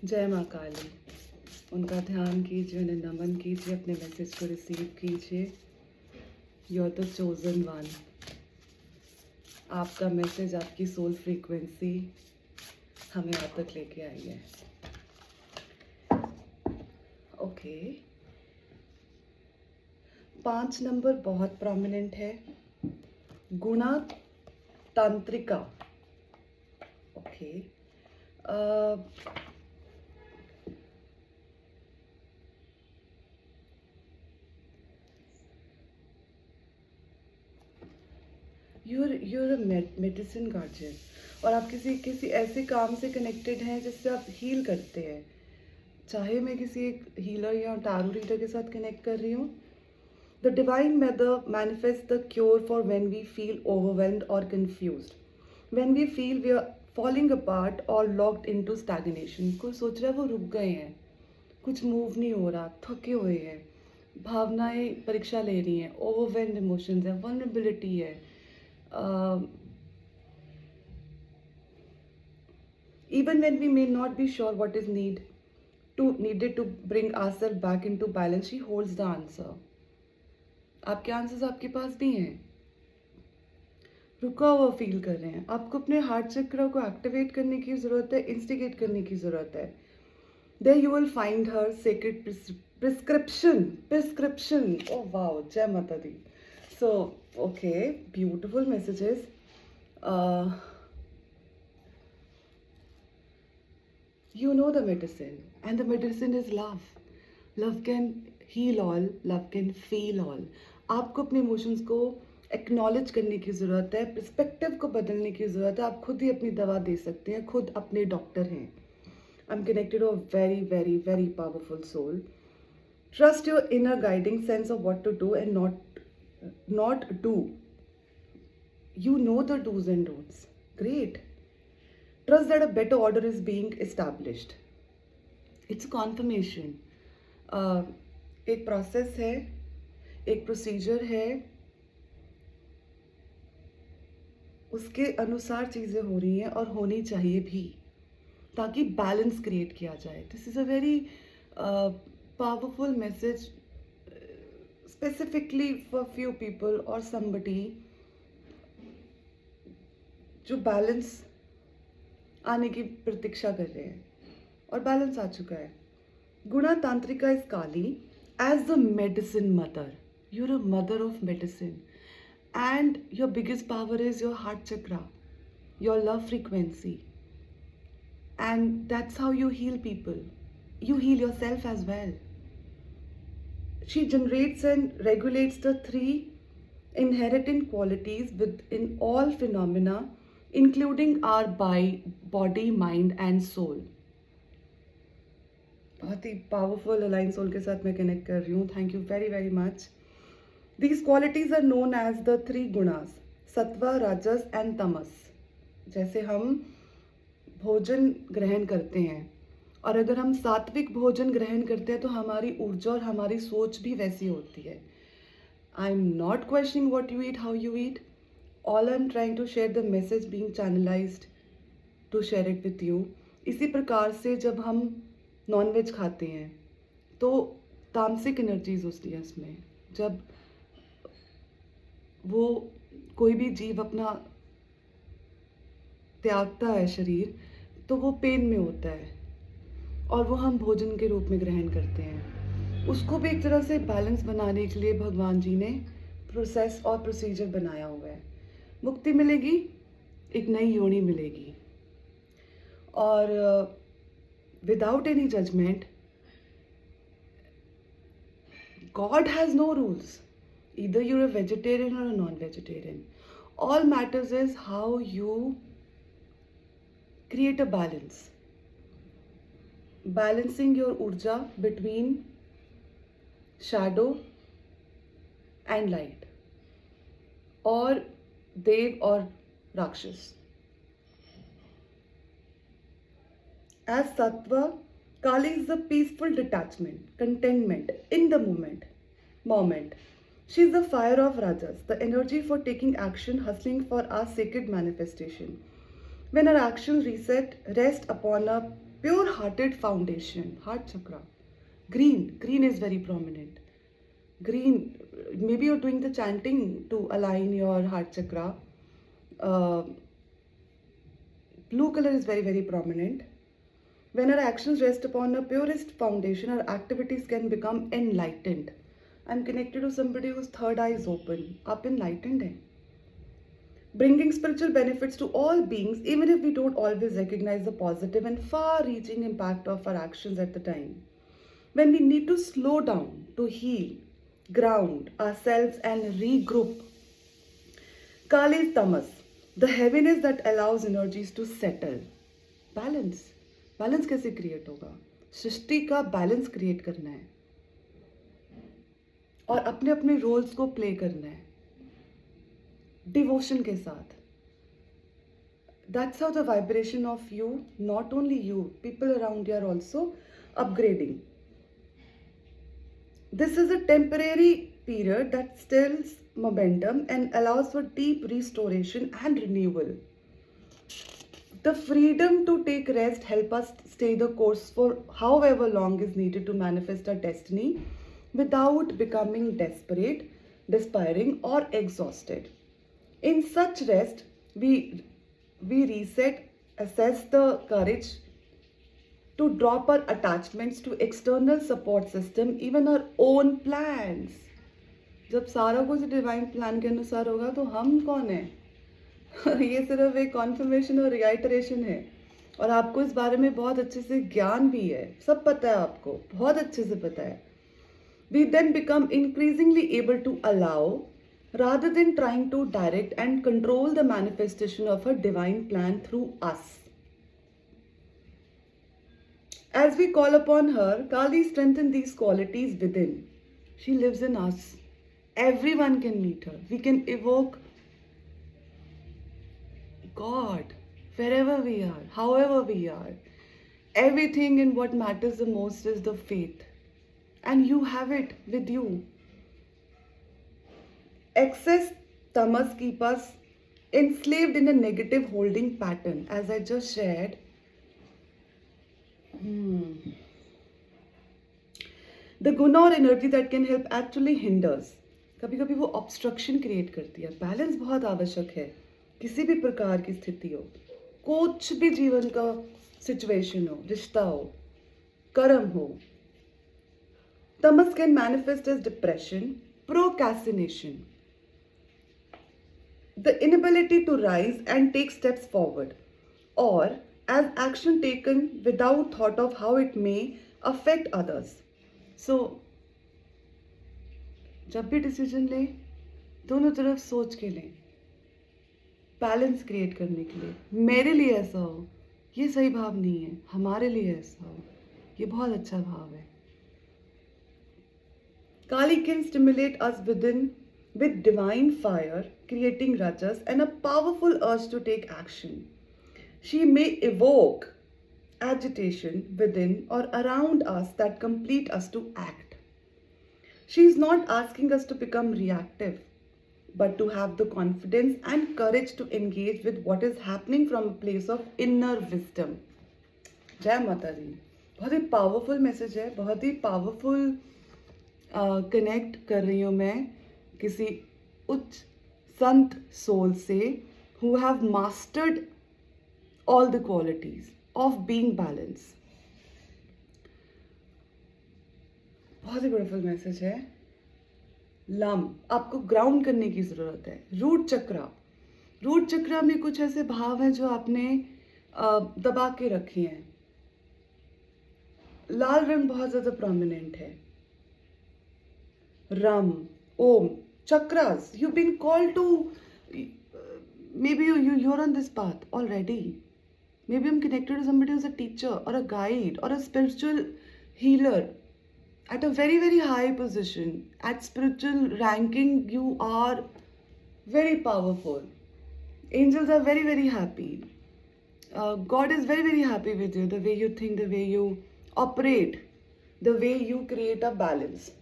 जय माँ काली। उनका ध्यान कीजिए, उन्हें नमन कीजिए, अपने मैसेज को रिसीव कीजिए। You are the chosen one. आपका मैसेज, आपकी सोल फ्रीक्वेंसी हमें आप तक लेके आई है। ओके, 5 नंबर बहुत प्रोमिनेंट है। Guna Tantrika. Okay, you're a medicine guardian, और आप किसी किसी ऐसे काम से कनेक्टेड हैं जिससे आप हील करते हैं। चाहे मैं किसी एक हीलर या टैरो रीडर के साथ कनेक्ट कर रही हूँ। The divine mother manifest the cure for when we feel overwhelmed और confused, when we feel we are falling apart और लॉक्ड इनटू स्टैग्नेशन। कोई सोच रहा है वो रुक गए हैं, कुछ मूव नहीं हो रहा, थके हुए हैं, भावनाएं परीक्षा ले रही हैं, ओवरवेल्म्ड इमोशंस है, वल्नरेबिलिटी है। Even when we may not be sure what is needed to bring ourselves back into balance, she holds the answer. आपके आंसर्स आपके पास भी हैं। रुका हुआ फील कर रहे हैं, आपको अपने हार्ट चक्र को एक्टिवेट करने की ज़रूरत है, इंस्टिगेट करने की ज़रूरत है। There you will find her sacred prescription. Oh wow, Jai Mata Di. So, okay, beautiful messages. You know the medicine, and the medicine is love. Love can heal all, love can feel all. आपको अपने emotions को acknowledge करने की ज़रूरत है, perspective को बदलने की ज़रूरत है। आप खुद ही अपनी दवा दे सकते हैं, खुद अपने डॉक्टर हैं। I'm connected to a very, very, very powerful soul. Trust your inner guiding sense of what to do and not do. You know the do's and don'ts. Great. Trust that a better order is being established. It's a confirmation. एक process है, एक procedure है, उसके अनुसार चीज़ें हो रही हैं और होनी चाहिए भी, ताकि बैलेंस क्रिएट किया जाए। This is a very powerful message specifically for few people और समबडी जो बैलेंस आने की प्रतीक्षा कर रहे हैं, और बैलेंस आ चुका है। Guna Tantrika is Kali as the medicine mother. You're a mother of medicine, and your biggest power is your heart chakra, your love frequency, and that's how you heal people. You heal yourself as well. She generates and regulates the 3 inherent qualities within all phenomena, including our body, mind and soul. बहुत ही powerful align soul के साथ मैं connect कर रही हूँ। Thank you very very much. These qualities are known as the 3 gunas, Satva, Rajas and तमस। जैसे हम भोजन ग्रहण करते हैं, और अगर हम सात्विक भोजन ग्रहण करते हैं तो हमारी ऊर्जा और हमारी सोच भी वैसी होती है। I am not questioning what you eat, how you eat. All I am trying to share the message being channelised to share it with you. इसी प्रकार से जब हम नॉनवेज खाते हैं तो तामसिक एनर्जीज होती है इसमें। जब वो कोई भी जीव अपना त्यागता है शरीर, तो वो पेन में होता है और वो हम भोजन के रूप में ग्रहण करते हैं। उसको भी एक तरह से बैलेंस बनाने के लिए भगवान जी ने प्रोसेस और प्रोसीजर बनाया हुआ है। मुक्ति मिलेगी, एक नई योनि मिलेगी, और without any judgement. God has no rules. Either you're a vegetarian or a non-vegetarian. All matters is how you create a balance. Balancing your urja between shadow and light, or dev or rakshas. As sattva, Kali is the peaceful detachment, contentment in the moment. She is the fire of Rajas, the energy for taking action, hustling for our sacred manifestation. When our actions rest upon a Pure hearted foundation, heart chakra. Green is very prominent. Green, maybe you're doing the chanting to align your heart chakra. Uh, Blue color is very, very prominent. When our actions rest upon a purest foundation, our activities can become enlightened. I'm connected to somebody whose third eye is open. Up enlightened hai. Bringing spiritual benefits to all beings, even if we don't always recognize the positive and far reaching impact of our actions at the time. When we need to slow down, to heal, ground ourselves, and regroup. Kali is tamas, the heaviness that allows energies to settle. Balance. Balance कैसे create होगा? सृष्टि का balance create करना है और अपने अपने roles को play करना है डिवोशन के साथ. That's how the vibration of you, not only you, people around you are also upgrading. This is a temporary period that stills momentum and allows for deep restoration and renewal. The freedom to take rest help us stay the course for however long is needed to manifest our destiny without becoming desperate, despairing, or exhausted. In such rest, we reset, assess the courage to drop our attachments to external support system, even our own plans. जब सारा कुछ divine plan के अनुसार होगा तो हम कौन है? ये सिर्फ एक कॉन्फर्मेशन और रिआइटरेशन है और आपको इस बारे में बहुत अच्छे से ज्ञान भी है, सब पता है आपको, बहुत अच्छे से पता है. We then become increasingly able to allow rather than trying to direct and control the manifestation of a divine plan through us. As we call upon her, Kali strengthens these qualities within. She lives in us. Everyone can meet her. We can evoke God wherever we are, however we are. Everything in what matters the most is the faith. And you have it with you. Excess tamas keep us enslaved in a negative holding pattern, as I just shared. The guna or energy that can help actually hinders. कभी कभी वो obstruction create करती है. Balance बहुत आवश्यक है किसी भी प्रकार की स्थिति हो, कुछ भी जीवन का सिचुएशन हो, रिश्ता हो, कर्म हो. Tamas can manifest as depression, procrastination, the inability to rise and take steps forward, or as action taken without thought of how it may affect others. So, जब भी डिसीजन ले, दोनों तरफ सोच के लें, बैलेंस क्रिएट करने के लिए. मेरे लिए ऐसा हो, ये सही भाव नहीं है, हमारे लिए ऐसा हो, ये बहुत अच्छा भाव है. Kali can stimulate us within with divine fire, creating rajas and a powerful urge to take action. She may evoke agitation within or around us that complete us to act. She is not asking us to become reactive, but to have the confidence and courage to engage with what is happening from a place of inner wisdom. जय माता दी. बहुत ही powerful message है, बहुत ही powerful connect कर रही हूँ मैं किसी उच्च संत सोल से who have mastered all the qualities of being balanced. बहुत ही ब्यूटीफुल मैसेज है. लम, आपको ग्राउंड करने की जरूरत है. रूट चक्रा, रूट चक्रा में कुछ ऐसे भाव हैं जो आपने दबा के रखे हैं. लाल रंग बहुत ज्यादा प्रोमिनेंट है. Ram, Om, chakras. You've been called to. Maybe you're on this path already. Maybe I'm connected to somebody who's a teacher or a guide or a spiritual healer at a very, very high position. At spiritual ranking, you are very powerful. Angels are very, very happy. God is very, very happy with you. The way you think, the way you operate, the way you create a balance.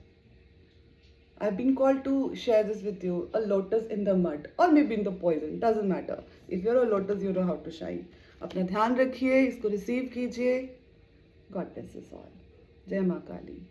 I've been called to share this with you. A lotus in the mud or maybe in the poison, doesn't matter. If you're a lotus, you know how to shine. अपना ध्यान रखिए, इसको receive कीजिए. God bless us all. जय माँ काली।